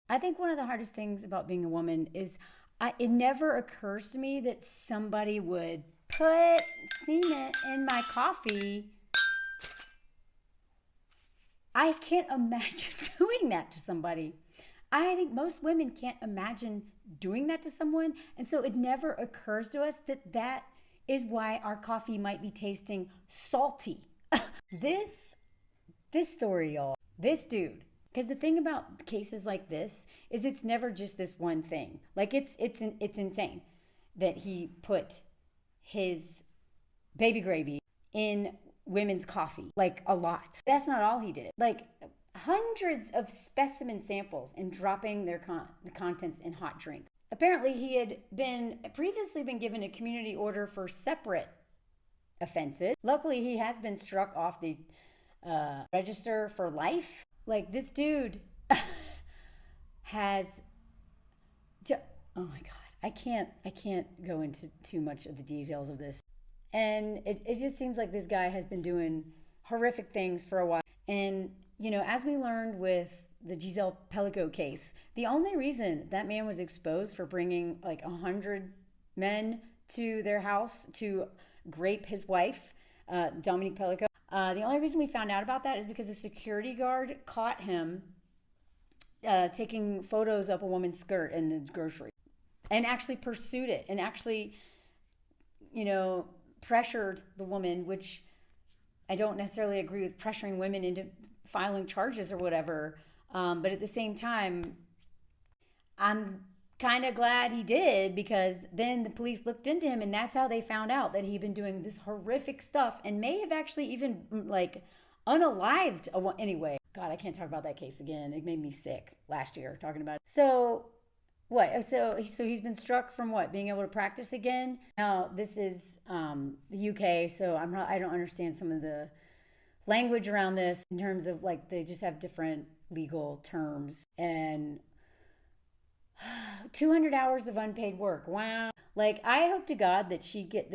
I think one of the hardest things about being a woman is it never occurs to me that somebody would put semen in my coffee. I can't imagine doing that to somebody. I think most women can't imagine doing that to someone. And so it never occurs to us that that is why our coffee might be tasting salty. This this story, y'all. This dude. Because the thing about cases like this is it's never just this one thing. Like it's insane that he put his baby gravy in women's coffee, like a lot. That's not all he did. Like hundreds of specimen samples and dropping the contents in hot drink. Apparently, he had previously been given a community order for separate offenses. Luckily, he has been struck off the register for life. Like this dude has. Oh my God, I can't go into too much of the details of this. And it just seems like this guy has been doing horrific things for a while. And, you know, as we learned with the Giselle Pellico case, the only reason that man was exposed for bringing like 100 men to their house to grape his wife, Dominique Pellico, the only reason we found out about that is because a security guard caught him taking photos of a woman's skirt in the grocery and actually pursued it and actually, you know, pressured the woman, which I don't necessarily agree with pressuring women into filing charges or whatever. But at the same time, I'm kind of glad he did, because then the police looked into him and that's how they found out that he'd been doing this horrific stuff and may have actually even like unalived anyway. God, I can't talk about that case again. It made me sick last year talking about it. So what? So he's been struck from what? Being able to practice again? Now, this is the UK, so I don't understand some of the language around this in terms of like they just have different legal terms. And 200 hours of unpaid work. Wow. Like, I hope to God that she get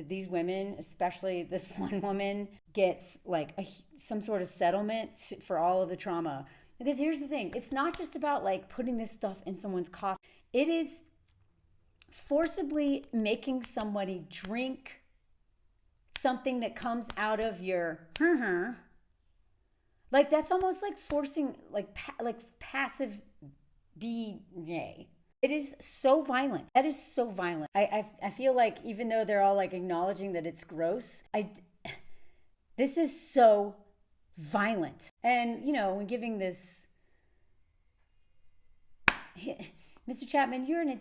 these women, especially this one woman, gets like some sort of settlement for all of the trauma. Because here's the thing, it's not just about like putting this stuff in someone's coffee. It is forcibly making somebody drink something that comes out of your like that's almost like forcing like passive BJ. It is so violent. That is so violent. I feel like even though they're all like acknowledging that it's gross, this is so violent. And, you know, when giving this, Mr. Chapman, you're an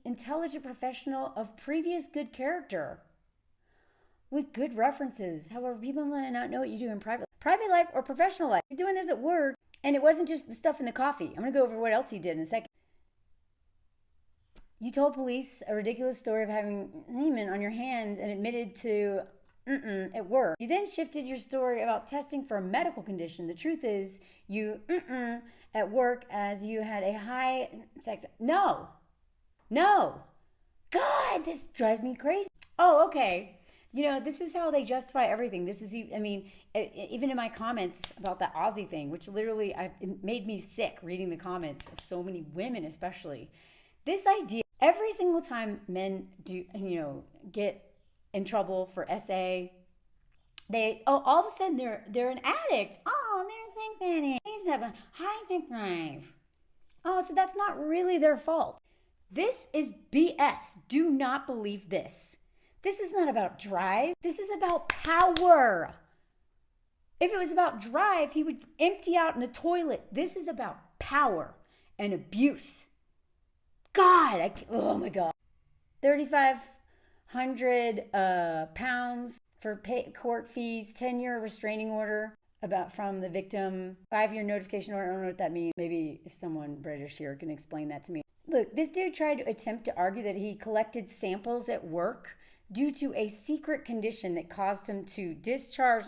intelligent professional of previous good character with good references. However, people might not know what you do in private life or professional life. He's doing this at work, and it wasn't just the stuff in the coffee. I'm going to go over what else he did in a second. You told police a ridiculous story of having semen on your hands and admitted to at work. You then shifted your story about testing for a medical condition. The truth is, you at work as you had a high sex. No. God, this drives me crazy. Oh, okay. You know, this is how they justify everything. This is, I mean, even in my comments about that Aussie thing, which literally it made me sick reading the comments of so many women, especially. This idea, every single time men do, you know, get in trouble for SA, all of a sudden they're an addict. Oh, they're a sex addict. They just have a high sex drive. Oh, so that's not really their fault. This is BS. Do not believe this. This is not about drive. This is about power. If it was about drive, he would empty out in the toilet. This is about power and abuse. God, oh my God. 3,500 pounds for court fees, 10-year restraining order from the victim, 5-year notification order. I don't know what that means. Maybe if someone British here can explain that to me. Look, this dude tried to attempt to argue that he collected samples at work due to a secret condition that caused him to discharge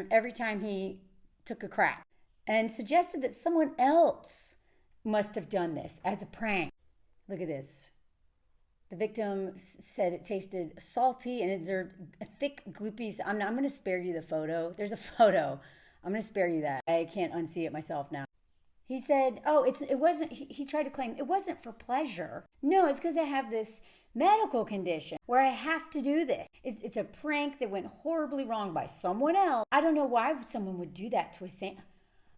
every time he took a crap, and suggested that someone else must have done this as a prank. Look at this. The victim said it tasted salty and exerted a thick, gloopy. I'm going to spare you the photo. There's a photo. I'm going to spare you that. I can't unsee it myself now. He said, "Oh, it wasn't." He tried to claim it wasn't for pleasure. No, it's because I have this medical condition where I have to do this. It's a prank that went horribly wrong by someone else. I don't know why someone would do that to a saint.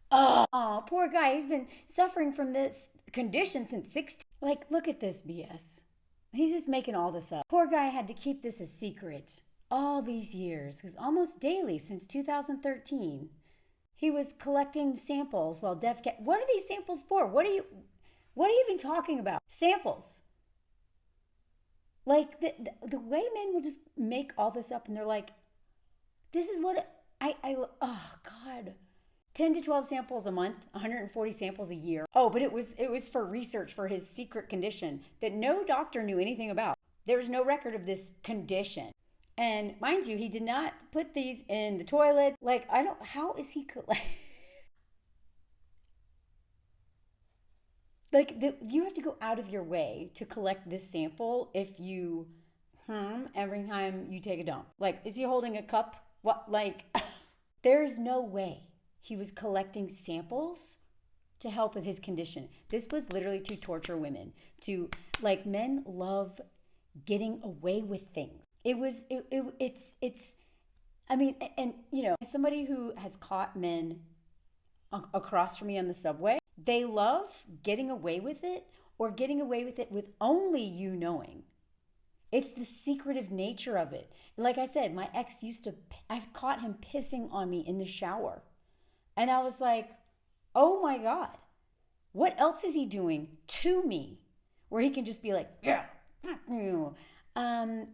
Oh, poor guy. He's been suffering from this condition since 16. Like, look at this BS. He's just making all this up. Poor guy had to keep this a secret all these years because almost daily since 2013. He was collecting samples while deaf cat. What are these samples for? What are you even talking about? Samples. Like the way men will just make all this up and they're like, this is what oh God. 10 to 12 samples a month, 140 samples a year. Oh, but it was for research for his secret condition that no doctor knew anything about. There was no record of this condition. And mind you, he did not put these in the toilet. Like, how is he you have to go out of your way to collect this sample if you every time you take a dump. Like, is he holding a cup? What, like, there's no way he was collecting samples to help with his condition. This was literally to torture women. Men love getting away with things. As somebody who has caught men across from me on the subway, they love getting away with it or getting away with it with only you knowing. It's the secretive nature of it. Like I said, my ex I've caught him pissing on me in the shower. And I was like, oh my God, what else is he doing to me? Where he can just be like, yeah,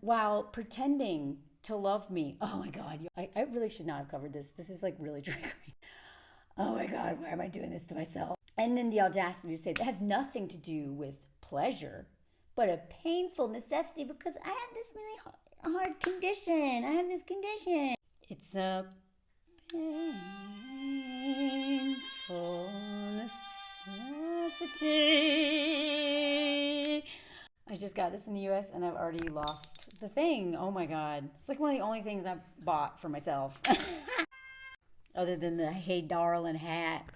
while pretending to love me. Oh my God, I really should not have covered this. This is like really triggering. Oh my God, why am I doing this to myself? And then the audacity to say that has nothing to do with pleasure, but a painful necessity because I have this really hard condition. I have this condition. It's a painful necessity. I just got this in the US and I've already lost the thing. Oh my God. It's like one of the only things I've bought for myself. Other than the Hey Darling hat.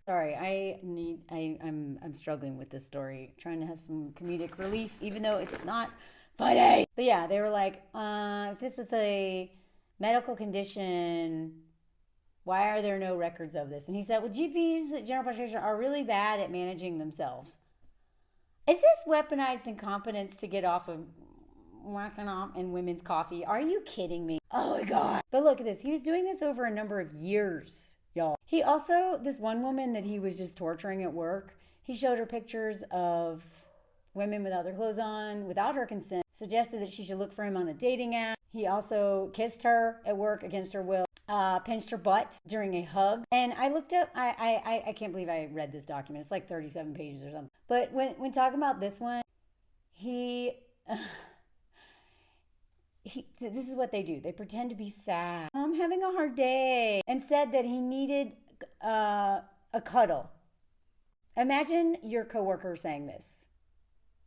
Sorry, I'm struggling with this story. Trying to have some comedic relief, even though it's not funny. But yeah, they were like, if this was a medical condition, why are there no records of this? And he said, well, GPs, general practitioners, are really bad at managing themselves. Is this weaponized incompetence to get off of whacking off in women's coffee? Are you kidding me? Oh my God. But look at this. He was doing this over a number of years, y'all. He also, this one woman that he was just torturing at work, he showed her pictures of women without their clothes on, without her consent, suggested that she should look for him on a dating app. He also kissed her at work against her will, pinched her butt during a hug. And I looked up, I can't believe I read this document. It's like 37 pages or something. But when talking about this one, this is what they do. They pretend to be sad. I'm having a hard day. And said that he needed a cuddle. Imagine your coworker saying this.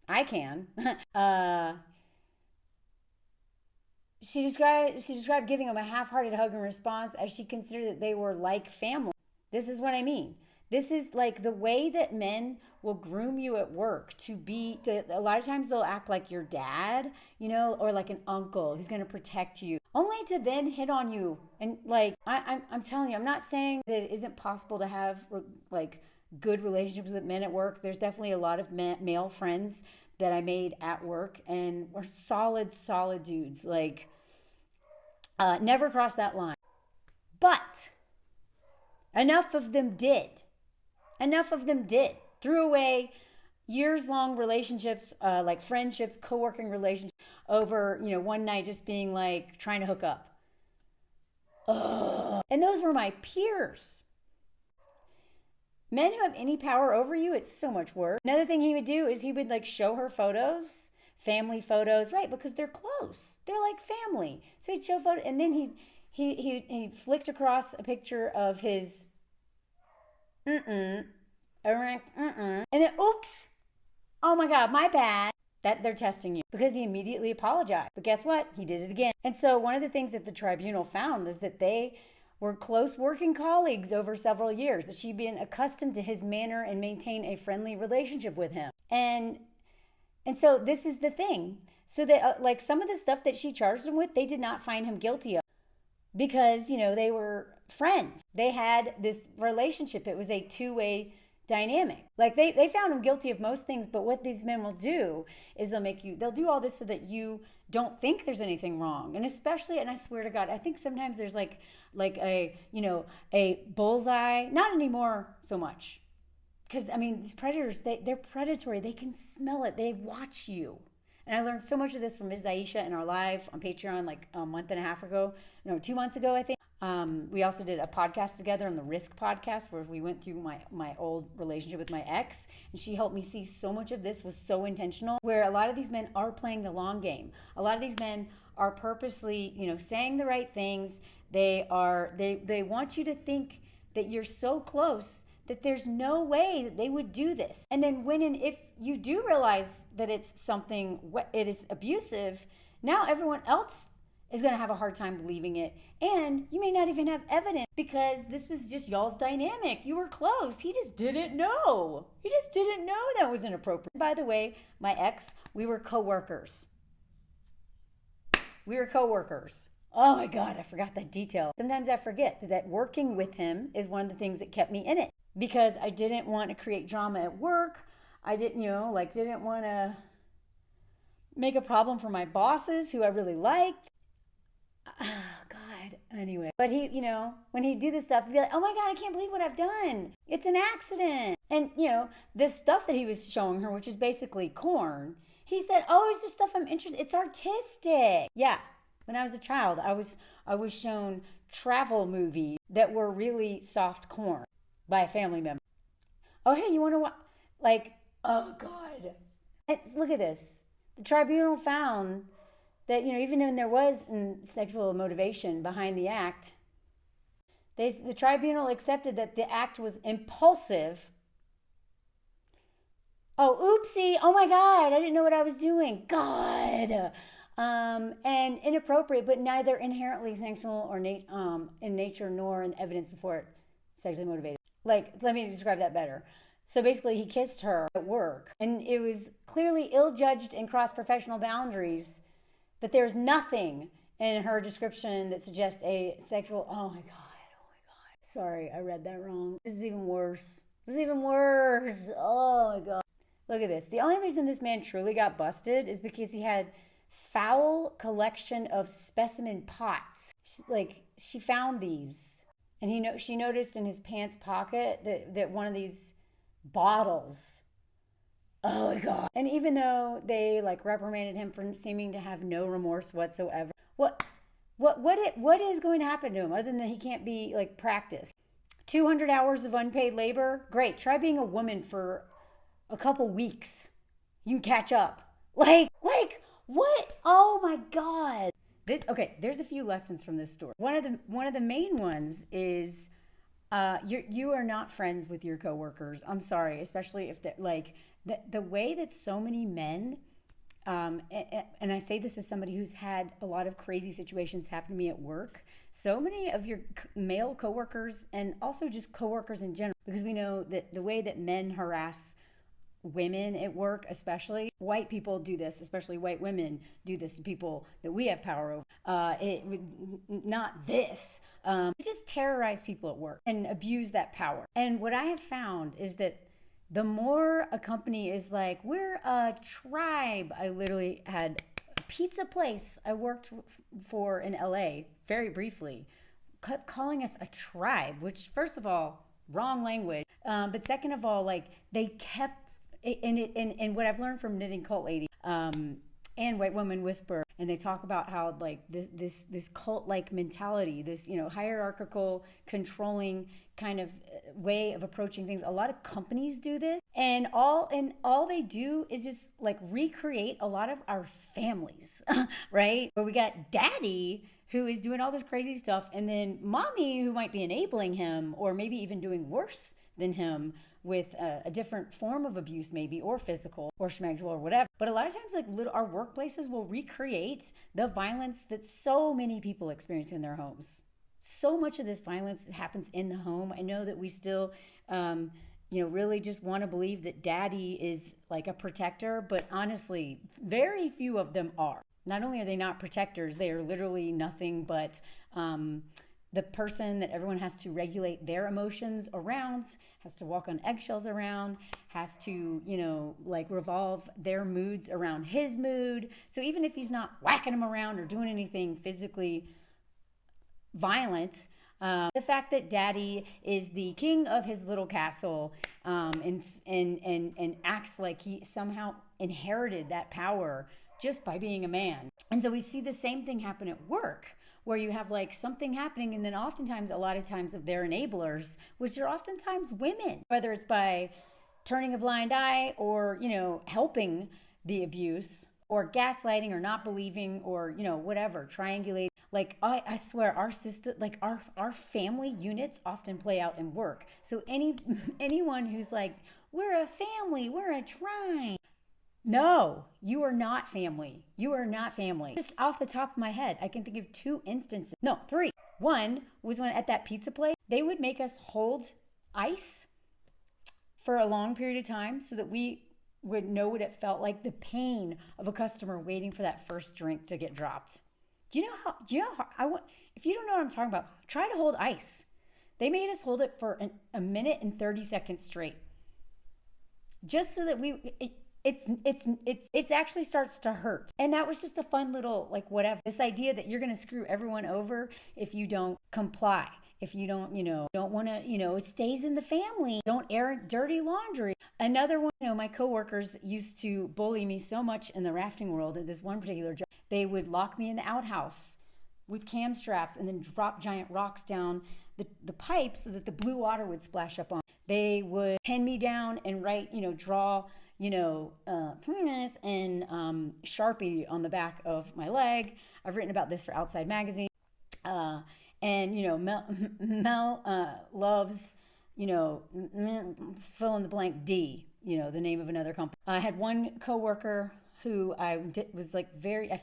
I can. She described giving him a half-hearted hug in response as she considered that they were like family. This is what I mean. This is like the way that men will groom you at work a lot of times they'll act like your dad, or like an uncle who's going to protect you, only to then hit on you. And like, I'm telling you, I'm not saying that it isn't possible to have like good relationships with men at work. There's definitely a lot of male friends that I made at work and were solid dudes. Like, never crossed that line. But enough of them did. Threw away years-long relationships, like friendships, co-working relationships, over, one night just being like, trying to hook up. Ugh. And those were my peers. Men who have any power over you, it's so much worse. Another thing he would do is he would like show her photos, family photos, right? Because they're close. They're like family. So he'd show photos, and then he flicked across a picture of his erect and then oops, oh my God, my bad. That they're testing you, because he immediately apologized. But guess what? He did it again. And so one of the things that the tribunal found is that they were close working colleagues over several years, that she'd been accustomed to his manner and maintained a friendly relationship with him. And so this is the thing. So that like some of the stuff that she charged him with, they did not find him guilty of because, they were friends. They had this relationship. It was a two-way dynamic. Like they found him guilty of most things, but what these men will do is they'll do all this so that you don't think there's anything wrong. And especially, and I swear to God, I think sometimes there's like a, a bullseye, not anymore so much. Because these predators, they're predatory. They can smell it. They watch you. And I learned so much of this from Ms. Aisha in our live on Patreon like a month and a half ago. No, 2 months ago, I think. We also did a podcast together on the Risk podcast where we went through my old relationship with my ex. And she helped me see so much of this was so intentional, where a lot of these men are playing the long game. A lot of these men are purposely, saying the right things. They want you to think that you're so close that there's no way that they would do this. And then when and if you do realize that it's something, it is abusive, now everyone else is going to have a hard time believing it. And you may not even have evidence because this was just y'all's dynamic. You were close. He just didn't know. He just didn't know that was inappropriate. By the way, my ex, we were coworkers. Oh my God, I forgot that detail. Sometimes I forget that working with him is one of the things that kept me in it because I didn't want to create drama at work. I didn't, didn't want to make a problem for my bosses who I really liked. Oh, God. Anyway. But he, when he'd do this stuff, he'd be like, oh my God, I can't believe what I've done. It's an accident. And, this stuff that he was showing her, which is basically corn, he said, oh, it's just stuff I'm interested in. It's artistic. Yeah. When I was a child, I was shown travel movies that were really soft corn by a family member. Oh, hey, you want to watch? Like, oh, God. Look at this. The tribunal found that, even when there was sexual motivation behind the act, the tribunal accepted that the act was impulsive. Oh, oopsie. Oh, my God. I didn't know what I was doing. God. And inappropriate, but neither inherently sexual or in nature nor in evidence before it sexually motivated. Like, let me describe that better. So basically, he kissed her at work, and it was clearly ill-judged and crossed professional boundaries, but there's nothing in her description that suggests a sexual, oh my God. Sorry, I read that wrong. This is even worse. Oh my God. Look at this. The only reason this man truly got busted is because he had foul collection of specimen pots. She found these, and she noticed in his pants pocket that one of these bottles. Oh my God. And even though they reprimanded him for seeming to have no remorse whatsoever, what is going to happen to him other than that he can't be practiced? 200 hours of unpaid labor? Great. Try being a woman for a couple weeks. You can catch up. What? Oh my God. There's a few lessons from this story. One of the main ones is you are not friends with your coworkers. I'm sorry, especially if the way that so many men and I say this as somebody who's had a lot of crazy situations happen to me at work. So many of your male coworkers and also just coworkers in general, because we know that the way that men harass women at work, especially white people do this, especially white women do this to people that we have power over. We just terrorize people at work and abuse that power. And what I have found is that the more a company is like, we're a tribe. I literally had a pizza place I worked for in LA very briefly, calling us a tribe, which first of all, wrong language. But second of all, they kept and what I've learned from Knitting Cult Lady and White Woman Whisper, and they talk about how this cult-like mentality, this hierarchical, controlling kind of way of approaching things. A lot of companies do this, and all they do is just recreate a lot of our families, right? Where we got daddy who is doing all this crazy stuff, and then mommy who might be enabling him, or maybe even doing worse than him with a different form of abuse maybe, or physical or sexual or whatever. But a lot of times our workplaces will recreate the violence that so many people experience in their homes. So much of this violence happens in the home. I know that we still, really just want to believe that daddy is like a protector, but honestly, very few of them are. Not only are they not protectors, they are literally nothing but the person that everyone has to regulate their emotions around, has to walk on eggshells around, has to, revolve their moods around his mood. So even if he's not whacking him around or doing anything physically violent, the fact that daddy is the king of his little castle, and acts like he somehow inherited that power just by being a man. And so we see the same thing happen at work, where you have like something happening, and then oftentimes, a lot of times, of their enablers, which are oftentimes women, whether it's by turning a blind eye or, helping the abuse, or gaslighting, or not believing, or, whatever, triangulate. Like, I swear, our system, like our family units often play out in work. So anyone who's like, we're a family, we're a tribe. No, you are not family. You are not family. Just off the top of my head, I can think of 2 instances. No, 3. One was when at that pizza place, they would make us hold ice for a long period of time so that we would know what it felt like, the pain of a customer waiting for that first drink to get dropped. Do you know how if you don't know what I'm talking about, try to hold ice. They made us hold it for a minute and 30 seconds straight. Just so that it actually starts to hurt. And that was just a fun little, like, whatever. This idea that you're going to screw everyone over if you don't comply. If you don't, don't want to, it stays in the family. Don't air dirty laundry. Another one, my coworkers used to bully me so much in the rafting world at this one particular job. They would lock me in the outhouse with cam straps and then drop giant rocks down the pipe so that the blue water would splash up on. They would pin me down and write, draw, penis and Sharpie on the back of my leg. I've written about this for Outside Magazine. And, Mel loves, fill in the blank D, the name of another company. I had one coworker who I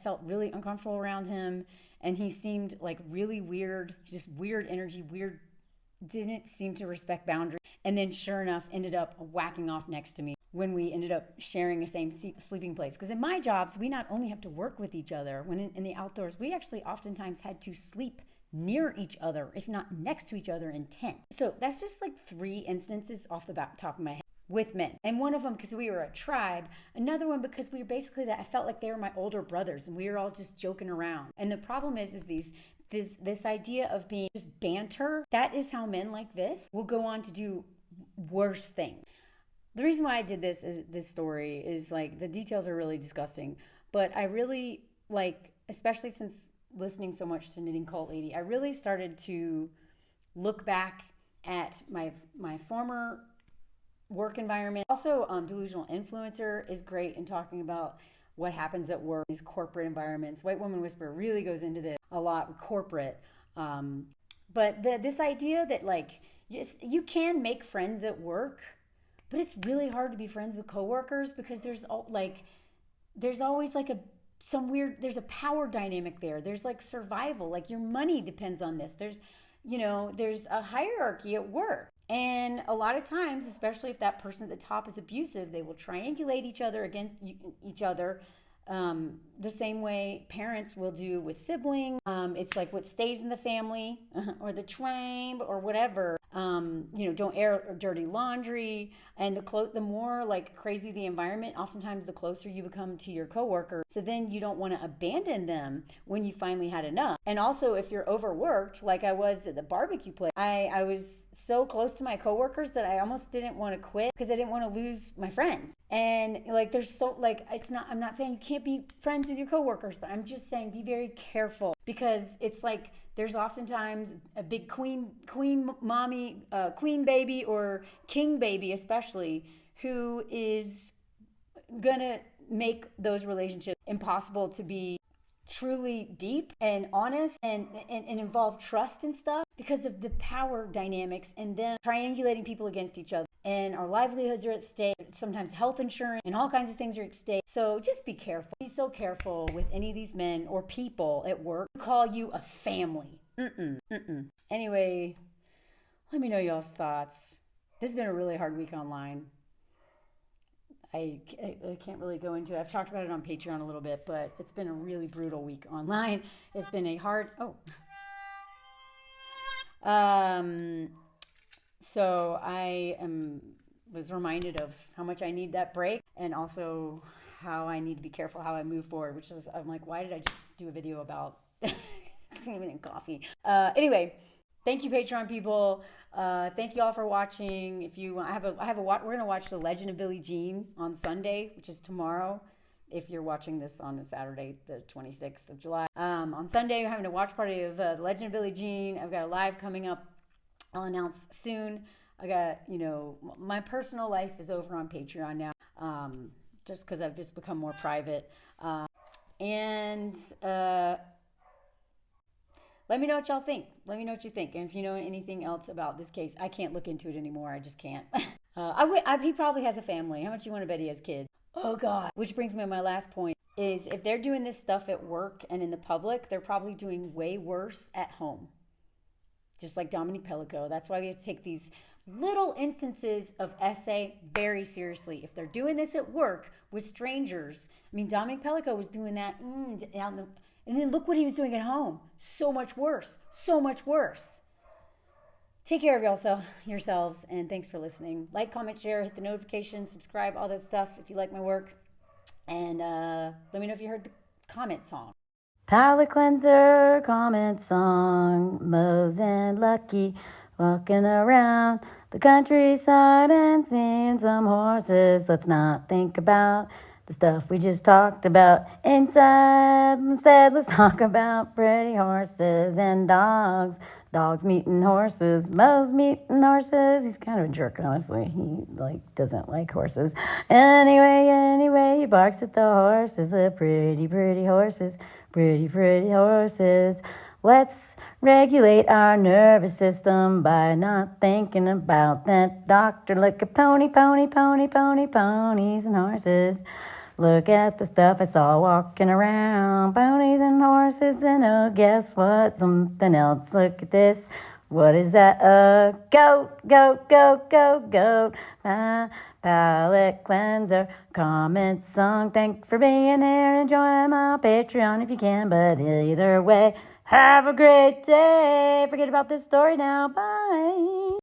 felt really uncomfortable around him. And he seemed like really weird, just weird energy, didn't seem to respect boundaries. And then sure enough, ended up whacking off next to me when we ended up sharing the same sleeping place. Because in my jobs, we not only have to work with each other, when in the outdoors, we actually oftentimes had to sleep near each other, if not next to each other in tents. So that's just like 3 instances off the top of my head with men. And one of them because we were a tribe, another one because we were basically I felt like they were my older brothers and we were all just joking around. And the problem is this idea of being just banter, that is how men like this will go on to do worse things. The reason why I did this story is like the details are really disgusting, but I really especially since listening so much to Knitting Cult Lady, I really started to look back at my former work environment. Also, Delusional Influencer is great in talking about what happens at work, these corporate environments. White Woman Whisperer really goes into this a lot with corporate. But this idea that you can make friends at work, but it's really hard to be friends with coworkers because there's always there's a power dynamic there. There's survival, your money depends on this. There's a hierarchy at work. And a lot of times, especially if that person at the top is abusive, they will triangulate each other against each other the same way parents will do with siblings. It's like what stays in the family or the tribe or whatever. Don't air dirty laundry. And the more crazy the environment, oftentimes the closer you become to your coworker. So then you don't want to abandon them when you finally had enough. And also if you're overworked, like I was at the barbecue place, I was so close to my coworkers that I almost didn't want to quit because I didn't want to lose my friends. And I'm not saying you can't be friends with your coworkers, but I'm just saying be very careful because it's there's oftentimes a big queen mommy, queen baby or king baby especially, who is gonna make those relationships impossible to be truly deep and honest and involve trust and stuff because of the power dynamics and them triangulating people against each other. And our livelihoods are at stake. Sometimes health insurance and all kinds of things are at stake. So just be careful. Be so careful with any of these men or people at work who call you a family. Anyway, let me know y'all's thoughts. This has been a really hard week online. I can't really go into it. I've talked about it on Patreon a little bit, but it's been a really brutal week online. It's been a hard. So was reminded of how much I need that break, and also how I need to be careful how I move forward. Which is, I'm like, why did I just do a video about even in coffee? Anyway, thank you, Patreon people. Thank you all for watching. If you, we're gonna watch The Legend of Billie Jean on Sunday, which is tomorrow. If you're watching this on Saturday, the 26th of July. On Sunday, we're having a watch party of The Legend of Billie Jean. I've got a live coming up. I'll announce soon. I got, my personal life is over on Patreon now, just because I've just become more private. And let me know what y'all think. Let me know what you think. And if you know anything else about this case, I can't look into it anymore. I just can't. He probably has a family. How much you want to bet he has kids? Oh, God. Which brings me to my last point, is if they're doing this stuff at work and in the public, they're probably doing way worse at home. Just like Dominique Pellico. That's why we have to take these little instances of SA very seriously. If they're doing this at work with strangers, I mean, Dominique Pellico was doing that and then look what he was doing at home. So much worse. So much worse. Take care of yourselves, and thanks for listening. Like, comment, share, hit the notification, subscribe, all that stuff if you like my work. And let me know if you heard the comment song. Palate cleanser, comment song. Mose and Lucky walking around the countryside and seeing some horses. Let's not think about the stuff we just talked about inside. Instead, let's talk about pretty horses and dogs. Dogs meeting horses. Mose meeting horses. He's kind of a jerk, honestly. He doesn't like horses. Anyway, he barks at the horses. The pretty, pretty horses. Pretty, pretty horses. Let's regulate our nervous system by not thinking about that doctor. Look at ponies and horses. Look at the stuff I saw walking around. Ponies and horses, and oh, guess what? Something else. Look at this. What is that? A goat. Palate cleanser, comment song. Thanks for being here. Enjoy my Patreon if you can. But either way, have a great day. Forget about this story now. Bye.